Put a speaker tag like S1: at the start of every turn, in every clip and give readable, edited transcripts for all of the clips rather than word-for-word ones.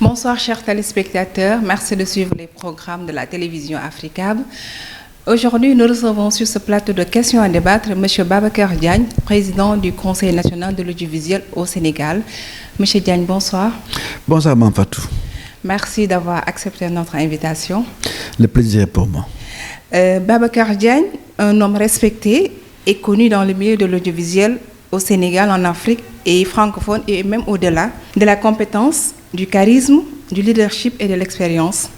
S1: Bonsoir chers téléspectateurs, merci de suivre les programmes de la télévision Africab. Aujourd'hui, nous recevons sur ce plateau de questions à débattre M. Babacar Diagne, président du Conseil national de l'audiovisuel au Sénégal. M. Diagne, bonsoir.
S2: Bonsoir, Mme Fatou.
S1: Merci d'avoir accepté notre invitation.
S2: Le plaisir est pour moi.
S1: Babacar Diagne, un homme respecté et connu dans le milieu de l'audiovisuel au Sénégal, en Afrique et francophone et même au-delà, de la compétence, du charisme, du leadership et de l'expérience.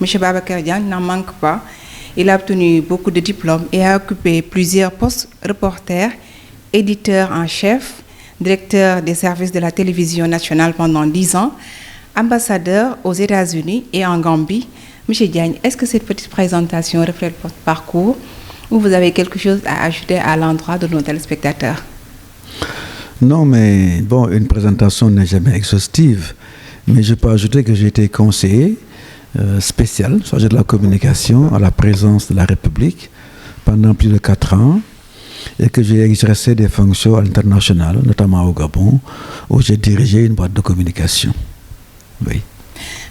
S1: M. Babacar Diagne n'en manque pas. Il a obtenu beaucoup de diplômes et a occupé plusieurs postes: reporter, éditeur en chef, directeur des services de la télévision nationale pendant 10 ans, ambassadeur aux États-Unis et en Gambie. M. Diagne, est-ce que cette petite présentation reflète votre parcours ou vous avez quelque chose à ajouter à l'endroit de nos téléspectateurs?
S2: Non, mais bon, une présentation n'est jamais exhaustive. Mais je peux ajouter que j'ai été conseiller spécial chargé de la communication à la présidence de la République pendant plus de 4 ans et que j'ai exercé des fonctions à l'international, notamment au Gabon, où j'ai dirigé une boîte de communication. Oui.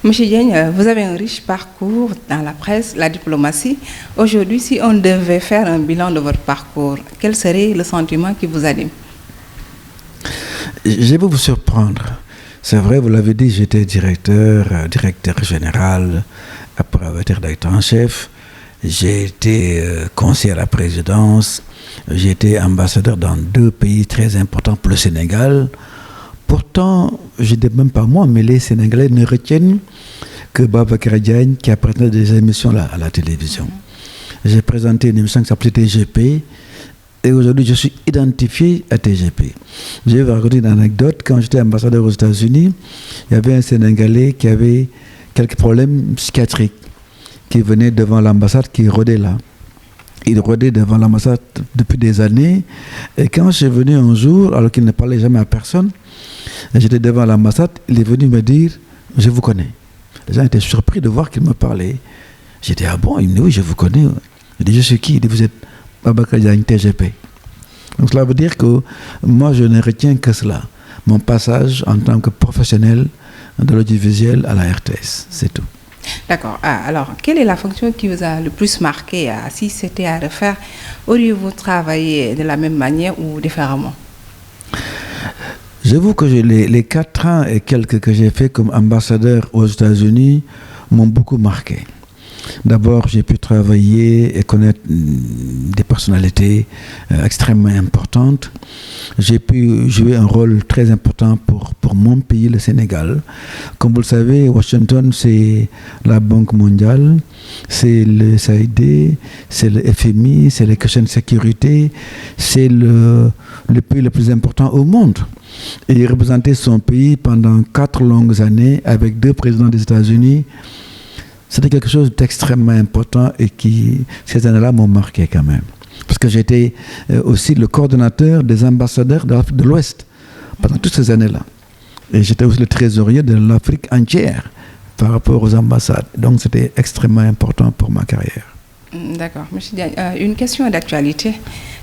S1: Monsieur Diagne, vous avez un riche parcours dans la presse, la diplomatie. Aujourd'hui, si on devait faire un bilan de votre parcours, quel serait le sentiment qui vous anime?
S2: Je vais vous surprendre. C'est vrai, vous l'avez dit, j'étais directeur général, après avoir été rédacteur en chef. J'ai été conseiller à la présidence. J'ai été ambassadeur dans 2 pays très importants pour le Sénégal. Pourtant, je ne dis même pas moi, mais les Sénégalais ne retiennent que Babacar Diagne qui a présenté des émissions à la télévision. J'ai présenté une émission qui s'appelait TGP. Et aujourd'hui, je suis identifié à TGP. Je vais vous raconter une anecdote. Quand j'étais ambassadeur aux États-Unis, il y avait un Sénégalais qui avait quelques problèmes psychiatriques, qui venait devant l'ambassade, qui rôdait là. Il rôdait devant l'ambassade depuis des années. Et quand je suis venu un jour, alors qu'il ne parlait jamais à personne, j'étais devant l'ambassade, il est venu me dire « Je vous connais ». Les gens étaient surpris de voir qu'il me parlait. J'ai dit « Ah bon ?» Il me dit « Oui, je vous connais ». Il dit « Je suis qui ?» Il dit « Vous êtes Babacar Diagne, TGP. » Donc cela veut dire que moi je ne retiens que cela, mon passage en tant que professionnel de l'audiovisuel à la RTS, c'est tout.
S1: D'accord. Alors, quelle est la fonction qui vous a le plus marqué? Si c'était à refaire, auriez-vous travaillé de la même manière ou différemment?
S2: J'avoue que les 4 ans et quelques que j'ai fait comme ambassadeur aux États-Unis m'ont beaucoup marqué. D'abord, j'ai pu travailler et connaître des personnalités extrêmement importantes. J'ai pu jouer un rôle très important pour mon pays, le Sénégal. Comme vous le savez, Washington, c'est la Banque mondiale, c'est le SAID, c'est le FMI, c'est les questions de sécurité, c'est le pays le plus important au monde. Et il représentait son pays pendant 4 longues années avec 2 présidents des États-Unis. C'était quelque chose d'extrêmement important et qui, ces années-là, m'ont marqué quand même. Parce que j'étais aussi le coordonnateur des ambassadeurs de l'Afrique de l'Ouest pendant toutes ces années-là. Et j'étais aussi le trésorier de l'Afrique entière par rapport aux ambassades. Donc c'était extrêmement important pour ma carrière.
S1: D'accord. Monsieur Diagne, une question d'actualité.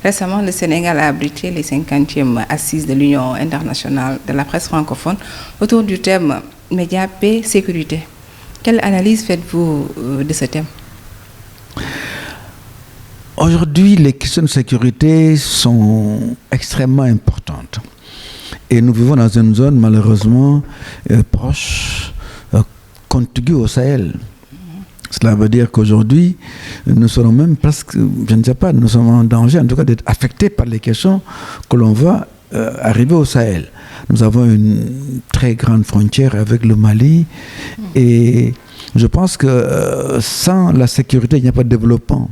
S1: Récemment, le Sénégal a abrité les 50e assises de l'Union internationale de la presse francophone autour du thème médias, paix, sécurité. Quelle analyse faites-vous de ce thème?
S2: Aujourd'hui, les questions de sécurité sont extrêmement importantes. Et nous vivons dans une zone malheureusement proche, contiguë au Sahel. Cela veut dire qu'aujourd'hui, nous serons même presque, je ne sais pas, nous sommes en danger en tout cas d'être affectés par les questions que l'on va arriver au Sahel. Nous avons une très grande frontière avec le Mali et je pense que sans la sécurité, il n'y a pas de développement.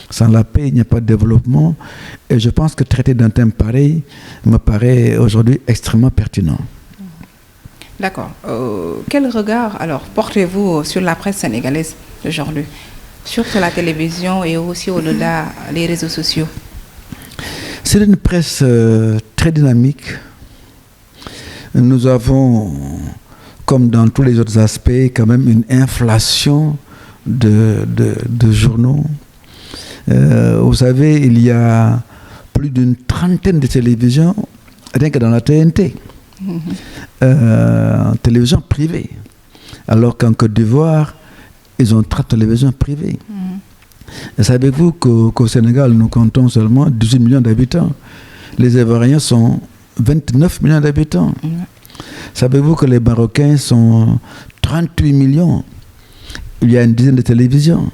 S2: Sans la paix, il n'y a pas de développement. Et je pense que traiter d'un thème pareil me paraît aujourd'hui extrêmement pertinent.
S1: D'accord. Quel regard alors portez-vous sur la presse sénégalaise aujourd'hui, surtout la télévision et aussi au-delà des réseaux sociaux?
S2: C'est une presse très dynamique. Nous avons, comme dans tous les autres aspects, quand même une inflation de journaux. Vous savez, il y a plus d'une 30aine de télévisions, rien que dans la TNT. Télévision privée. Alors qu'en Côte d'Ivoire, ils ont 3 télévisions privées. Et savez-vous qu'au Sénégal, nous comptons seulement 18 millions d'habitants. Les Ivoiriens sont 29 millions d'habitants. Savez-vous que les Marocains sont 38 millions? Il y a une dizaine de télévisions.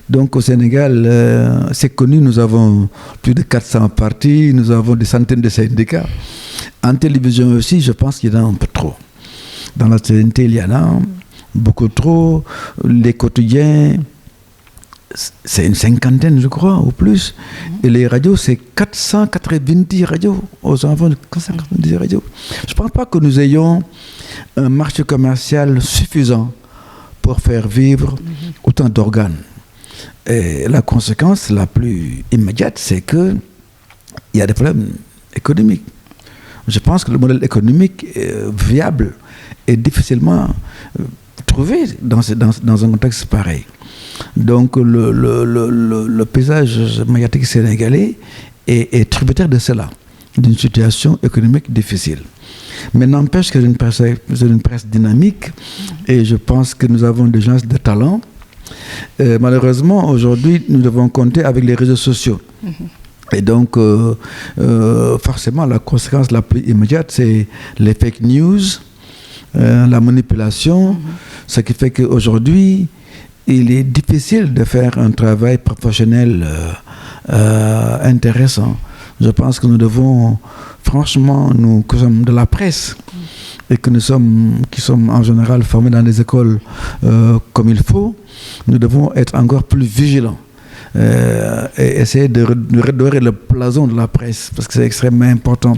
S2: Donc au Sénégal, c'est connu, nous avons plus de 400 partis, nous avons des centaines de syndicats. En télévision aussi, je pense qu'il y en a un peu trop. Dans la TNT, il y en a beaucoup trop. Les quotidiens, c'est une 50aine, je crois, ou plus. Et les radios, c'est 490 radios, aux enfants de 490 radios. Je ne pense pas que nous ayons un marché commercial suffisant pour faire vivre autant d'organes. Et la conséquence la plus immédiate, c'est qu'il y a des problèmes économiques. Je pense que le modèle économique viable est difficilement trouvé dans un contexte pareil. Donc le paysage médiatique sénégalais est tributaire de cela, d'une situation économique difficile. Mais n'empêche que c'est une presse dynamique et je pense que nous avons des gens de talent. Malheureusement, aujourd'hui, nous devons compter avec les réseaux sociaux. Et donc, forcément, la conséquence la plus immédiate, c'est les fake news, la manipulation, ce qui fait qu'aujourd'hui, il est difficile de faire un travail professionnel intéressant. Je pense que nous devons, franchement, nous qui sommes de la presse et que qui sommes en général formés dans des écoles comme il faut, nous devons être encore plus vigilants et essayer de redorer le blason de la presse parce que c'est extrêmement important.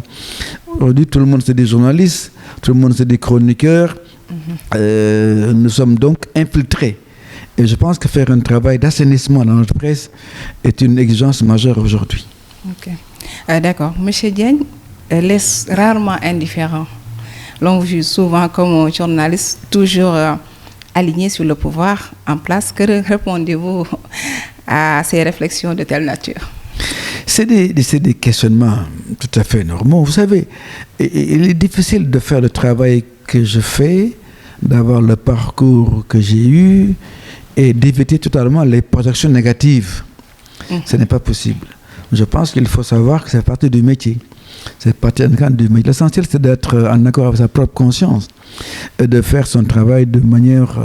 S2: Aujourd'hui, tout le monde c'est des journalistes, tout le monde c'est des chroniqueurs. Nous sommes donc infiltrés. Et je pense que faire un travail d'assainissement dans notre presse est une exigence majeure aujourd'hui.
S1: Ok. D'accord. Monsieur Diagne laisse rarement indifférent. L'on vous juge souvent comme un journaliste toujours aligné sur le pouvoir en place. Que répondez-vous à ces réflexions de telle nature?
S2: C'est des questionnements tout à fait normaux. Vous savez, il est difficile de faire le travail que je fais, d'avoir le parcours que j'ai eu et d'éviter totalement les projections négatives. Ce n'est pas possible. Je pense qu'il faut savoir que c'est partie du métier. C'est partie du métier. L'essentiel, c'est d'être en accord avec sa propre conscience et de faire son travail de manière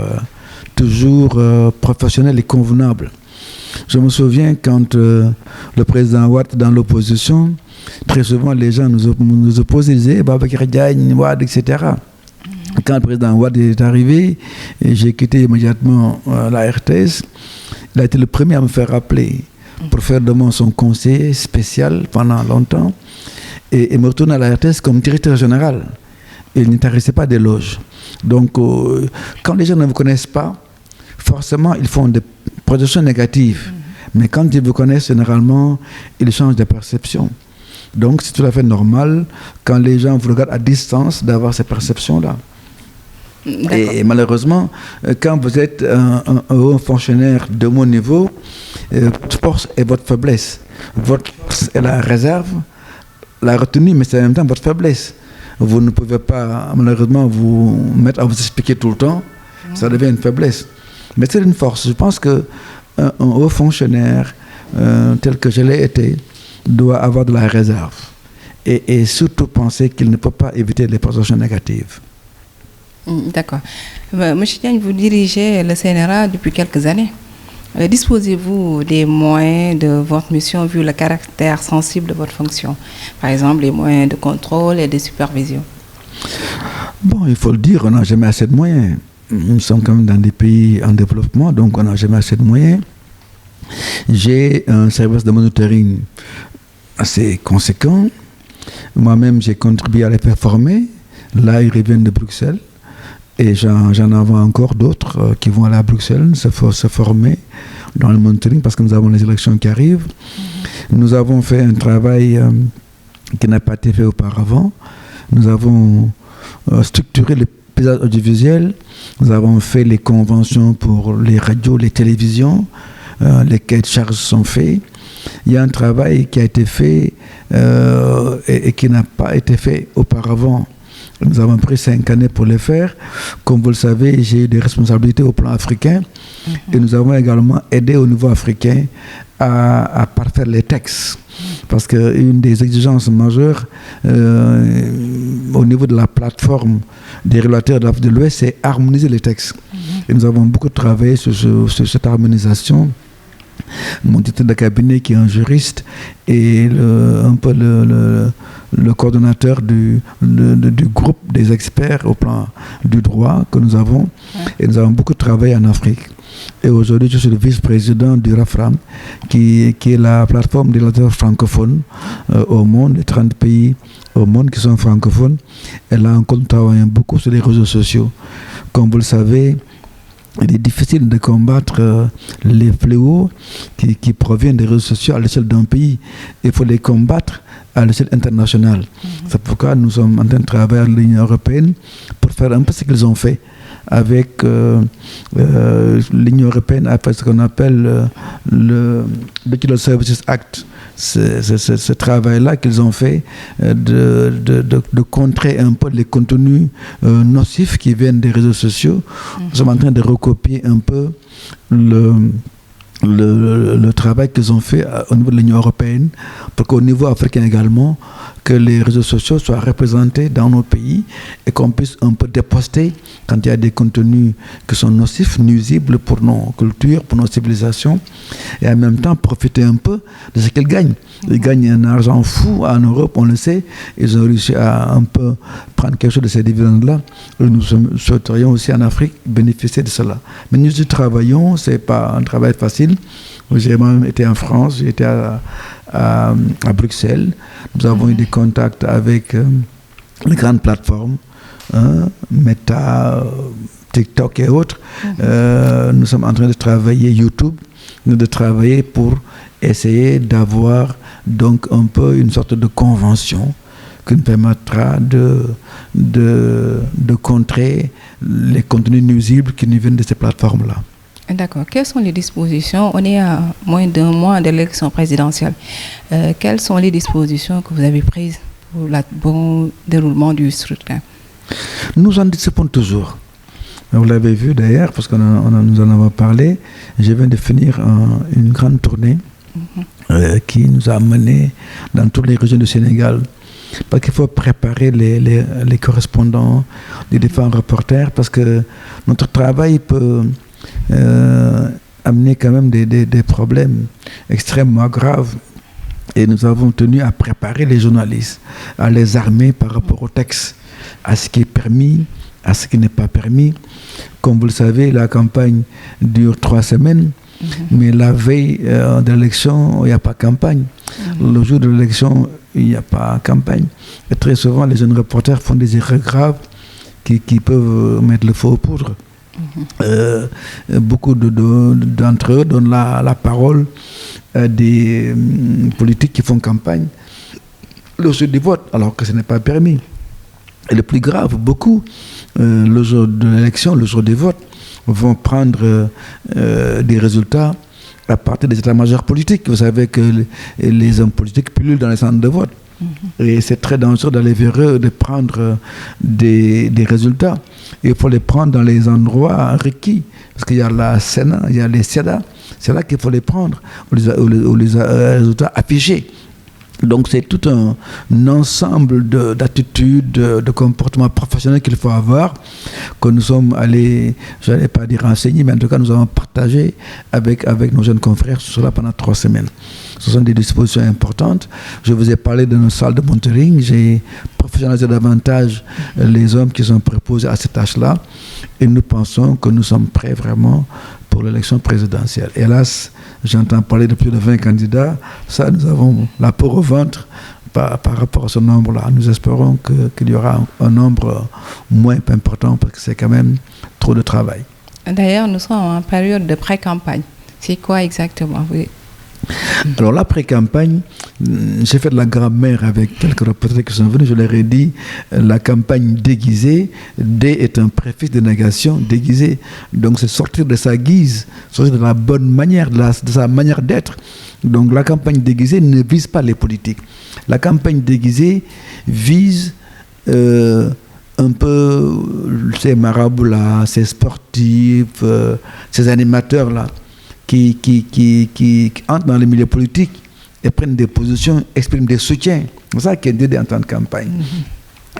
S2: toujours professionnelle et convenable. Je me souviens quand le président Wade dans l'opposition, très souvent les gens nous opposaient, ils disaient Babacar Diagne, Wade, etc. Quand le président Wade est arrivé, j'ai quitté immédiatement la RTS. Il a été le premier à me faire appeler pour faire de moi son conseiller spécial pendant longtemps et me retourner à la RTS comme directeur général. Il n'intéressait pas d'éloges. Donc, quand les gens ne vous connaissent pas, forcément, ils font des projections négatives. Mais quand ils vous connaissent, généralement, ils changent de perception. Donc, c'est tout à fait normal, quand les gens vous regardent à distance, d'avoir ces perceptions-là. Et malheureusement, quand vous êtes un haut fonctionnaire de mon niveau, votre force est votre faiblesse. Votre force est la réserve, la retenue, mais c'est en même temps votre faiblesse. Vous ne pouvez pas, malheureusement, vous mettre à vous expliquer tout le temps. Ça devient une faiblesse. Mais c'est une force. Je pense qu'un haut fonctionnaire, tel que je l'ai été, doit avoir de la réserve. Et surtout penser qu'il ne peut pas éviter les projections négatives.
S1: D'accord. Monsieur Diagne, vous dirigez le CNRA depuis quelques années. Disposez-vous des moyens de votre mission vu le caractère sensible de votre fonction? Par exemple, les moyens de contrôle et de supervision?
S2: Bon, il faut le dire, on n'a jamais assez de moyens. Nous sommes quand même dans des pays en développement, donc on n'a jamais assez de moyens. J'ai un service de monitoring assez conséquent. Moi-même, j'ai contribué à les faire former. Là, ils reviennent de Bruxelles. Et j'en avais encore d'autres qui vont aller à Bruxelles se former dans le monitoring parce que nous avons les élections qui arrivent. Nous avons fait un travail qui n'a pas été fait auparavant. Nous avons structuré le paysage audiovisuel. Nous avons fait les conventions pour les radios, les télévisions. Les cahiers de charges sont faits. Il y a un travail qui a été fait et qui n'a pas été fait auparavant Nous avons pris 5 années pour le faire. Comme vous le savez, j'ai eu des responsabilités au plan africain. Et nous avons également aidé au niveau africain à parfaire les textes. Parce qu'une des exigences majeures au niveau de la plateforme des régulateurs de l'Afrique de l'Ouest, c'est harmoniser les textes. Et nous avons beaucoup travaillé sur cette harmonisation. Mon directeur de cabinet, qui est un juriste, et un peu le coordonnateur du groupe des experts au plan du droit que nous avons. Et nous avons beaucoup travaillé en Afrique. Et aujourd'hui, je suis le vice-président du RAFRAM, qui est la plateforme des régulateurs francophones au monde, les 30 pays au monde qui sont francophones. Et là encore, nous travaillons beaucoup sur les réseaux sociaux. Comme vous le savez, il est difficile de combattre les fléaux qui proviennent des réseaux sociaux à l'échelle d'un pays. Il faut les combattre à l'échelle internationale. C'est pourquoi nous sommes en train de travailler à l'Union européenne pour faire un peu ce qu'ils ont fait avec l'Union européenne, après ce qu'on appelle le Digital Services Act. Ce travail-là qu'ils ont fait de contrer un peu les contenus nocifs qui viennent des réseaux sociaux. Nous sommes en train de recopier un peu le travail qu'ils ont fait au niveau de l'Union européenne pour qu'au niveau africain également, que les réseaux sociaux soient représentés dans nos pays et qu'on puisse un peu déposter quand il y a des contenus qui sont nocifs, nuisibles pour nos cultures, pour nos civilisations, et en même temps profiter un peu de ce qu'ils gagnent. Ils gagnent un argent fou en Europe, on le sait. Ils ont réussi à un peu prendre quelque chose de ces dividendes-là. Nous souhaiterions aussi en Afrique bénéficier de cela. Mais nous y travaillons, ce n'est pas un travail facile. J'ai même été en France, j'ai été à Bruxelles. Nous avons eu des contacts avec les grandes plateformes, Meta, TikTok et autres. Nous sommes en train de travailler YouTube, de travailler pour essayer d'avoir donc un peu une sorte de convention qui nous permettra de contrer les contenus nuisibles qui nous viennent de ces plateformes-là.
S1: D'accord. Quelles sont les dispositions? On est à moins d'un mois de l'élection présidentielle. Quelles sont les dispositions que vous avez prises pour le bon déroulement du scrutin?
S2: Nous anticipons toujours. Vous l'avez vu d'ailleurs, parce que nous en avons parlé. Je viens de finir une grande tournée qui nous a menés dans toutes les régions du Sénégal. Parce qu'il faut préparer les correspondants, les différents reporters, parce que notre travail peut amener quand même des problèmes extrêmement graves. Et nous avons tenu à préparer les journalistes, à les armer par rapport au texte, à ce qui est permis, à ce qui n'est pas permis. Comme vous le savez, la campagne dure 3 semaines, mais la veille de l'élection, il n'y a pas campagne. Le jour de l'élection, il n'y a pas campagne. Et très souvent, les jeunes reporters font des erreurs graves qui peuvent mettre le feu aux poudres. Beaucoup d'entre eux donnent la parole à des politiques qui font campagne le jour du vote, alors que ce n'est pas permis. Et le plus grave, beaucoup, le jour de l'élection, le jour du vote, vont prendre des résultats à partir des états-majors politiques. Vous savez que les hommes politiques pullulent dans les centres de vote. Et c'est très dangereux d'aller vers eux, de prendre des résultats. Et il faut les prendre dans les endroits requis. Parce qu'il y a la Sénat, il y a les SEDA. C'est là qu'il faut les prendre, où les résultats affichés. Donc c'est tout un ensemble d'attitudes, de comportements professionnels qu'il faut avoir, que nous sommes allés, je n'allais pas dire enseigner, mais en tout cas nous avons partagé avec nos jeunes confrères sur cela pendant 3 semaines. Ce sont des dispositions importantes. Je vous ai parlé de nos salles de monitoring. J'ai professionnalisé davantage les hommes qui sont préposés à ces tâches-là. Et nous pensons que nous sommes prêts vraiment pour l'élection présidentielle. Hélas, j'entends parler de plus de 20 candidats. Ça, nous avons la peau au ventre par rapport à ce nombre-là. Nous espérons qu'il y aura un nombre moins important parce que c'est quand même trop de travail.
S1: D'ailleurs, nous sommes en période de pré-campagne. C'est quoi exactement?
S2: Alors la pré-campagne, j'ai fait de la grammaire avec quelques reporters qui sont venus, je leur ai dit la campagne déguisée, D est un préfixe de négation, déguisé, donc c'est sortir de sa guise, sortir de la bonne manière, de sa manière d'être. Donc la campagne déguisée ne vise pas les politiques. La campagne déguisée vise un peu ces marabouts-là, ces sportifs, ces animateurs-là, qui entrent dans le milieu politique et prennent des positions, expriment des soutiens. C'est ça qui est dit en temps de campagne.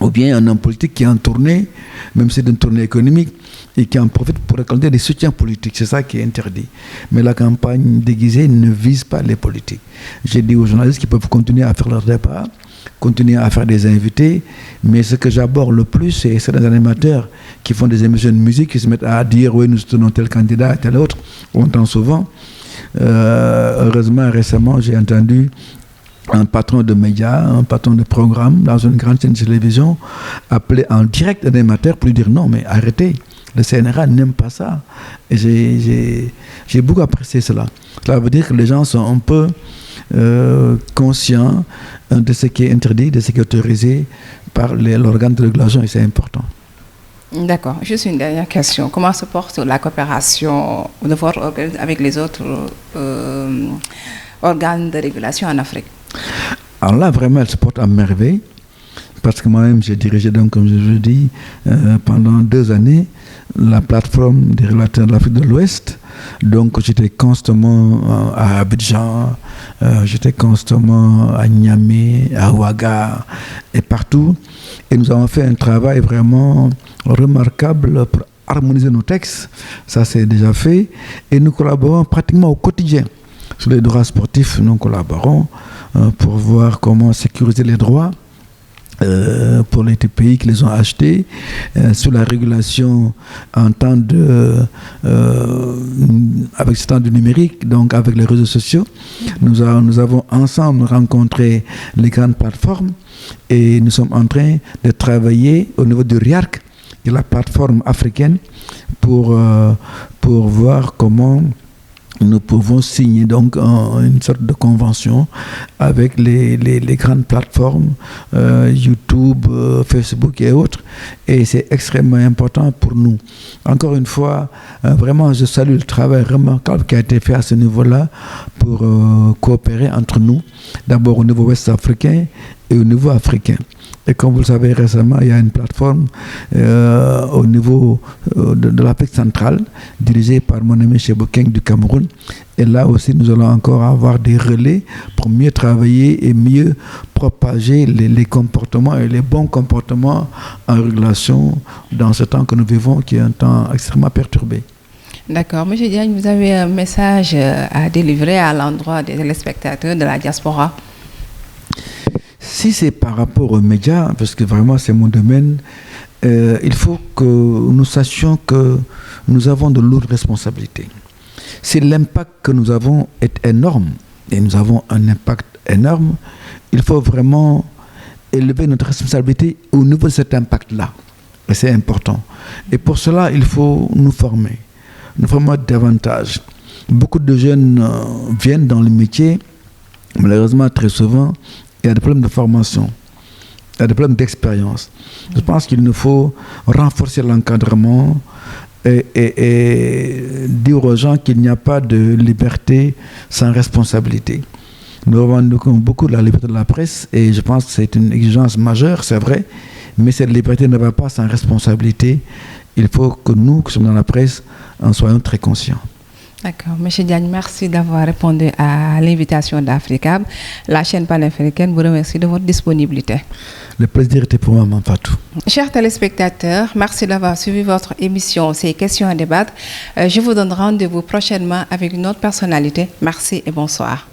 S2: Ou bien un homme politique qui est en tournée, même si c'est une tournée économique, et qui en profite pour récolter des soutiens politiques. C'est ça qui est interdit. Mais la campagne déguisée ne vise pas les politiques. J'ai dit aux journalistes qu'ils peuvent continuer à faire leur débat, continuer à faire des invités, mais ce que j'aborde le plus, c'est des animateurs qui font des émissions de musique, qui se mettent à dire « oui, nous soutenons tel candidat, tel autre ». On entend souvent. Heureusement, récemment, j'ai entendu un patron de médias, un patron de programme dans une grande chaîne de télévision appeler en direct un animateur pour lui dire non, mais arrêtez, le CNRA n'aime pas ça. Et j'ai beaucoup apprécié cela. Cela veut dire que les gens sont un peu conscients de ce qui est interdit, de ce qui est autorisé par l'organe de régulation, et c'est important.
S1: D'accord. Juste une dernière question. Comment se porte la coopération de votre organisme avec les autres organes de régulation en Afrique?
S2: Alors là, vraiment, elle se porte à merveille, parce que moi-même, j'ai dirigé, donc, comme je le dis, pendant 2 années, la plateforme des régulateurs de l'Afrique de l'Ouest. Donc, j'étais constamment à Abidjan, j'étais constamment à Niamey, à Ouaga, et partout. Et nous avons fait un travail vraiment remarquable pour harmoniser nos textes. Ça, c'est déjà fait. Et nous collaborons pratiquement au quotidien. Sur les droits sportifs, nous collaborons pour voir comment sécuriser les droits pour les pays qui les ont achetés, sur la régulation en temps avec ce temps du numérique, donc avec les réseaux sociaux. Nous avons ensemble rencontré les grandes plateformes et nous sommes en train de travailler au niveau du RIARC, qui est la plateforme africaine, pour voir comment nous pouvons signer donc une sorte de convention avec les grandes plateformes, YouTube, Facebook et autres. Et c'est extrêmement important pour nous. Encore une fois, vraiment, je salue le travail remarquable qui a été fait à ce niveau-là pour coopérer entre nous, d'abord au niveau ouest-africain et au niveau africain. Et comme vous le savez, récemment, il y a une plateforme au niveau de l'Afrique centrale, dirigée par mon ami Chebou Keng du Cameroun. Et là aussi, nous allons encore avoir des relais pour mieux travailler et mieux propager les comportements et les bons comportements en régulation dans ce temps que nous vivons, qui est un temps extrêmement perturbé.
S1: D'accord. Monsieur Diagne, vous avez un message à délivrer à l'endroit des téléspectateurs de la diaspora?
S2: Si c'est par rapport aux médias, parce que vraiment c'est mon domaine, il faut que nous sachions que nous avons de lourdes responsabilités. Si l'impact que nous avons est énorme, et nous avons un impact énorme, il faut vraiment élever notre responsabilité au niveau de cet impact-là. Et c'est important. Et pour cela, il faut nous former davantage. Beaucoup de jeunes viennent dans le métier, malheureusement très souvent, il y a des problèmes de formation, il y a des problèmes d'expérience. Je pense qu'il nous faut renforcer l'encadrement et dire aux gens qu'il n'y a pas de liberté sans responsabilité. Nous revendiquons beaucoup la liberté de la presse et je pense que c'est une exigence majeure, c'est vrai, mais cette liberté ne va pas sans responsabilité. Il faut que nous, qui sommes dans la presse, en soyons très conscients.
S1: D'accord. Monsieur Diagne, merci d'avoir répondu à l'invitation d'Africab. La chaîne panafricaine vous remercie de votre disponibilité.
S2: Le plaisir était pour moi, Mme Fatou.
S1: Chers téléspectateurs, merci d'avoir suivi votre émission Ces questions à débattre. Je vous donne rendez-vous prochainement avec une autre personnalité. Merci et bonsoir.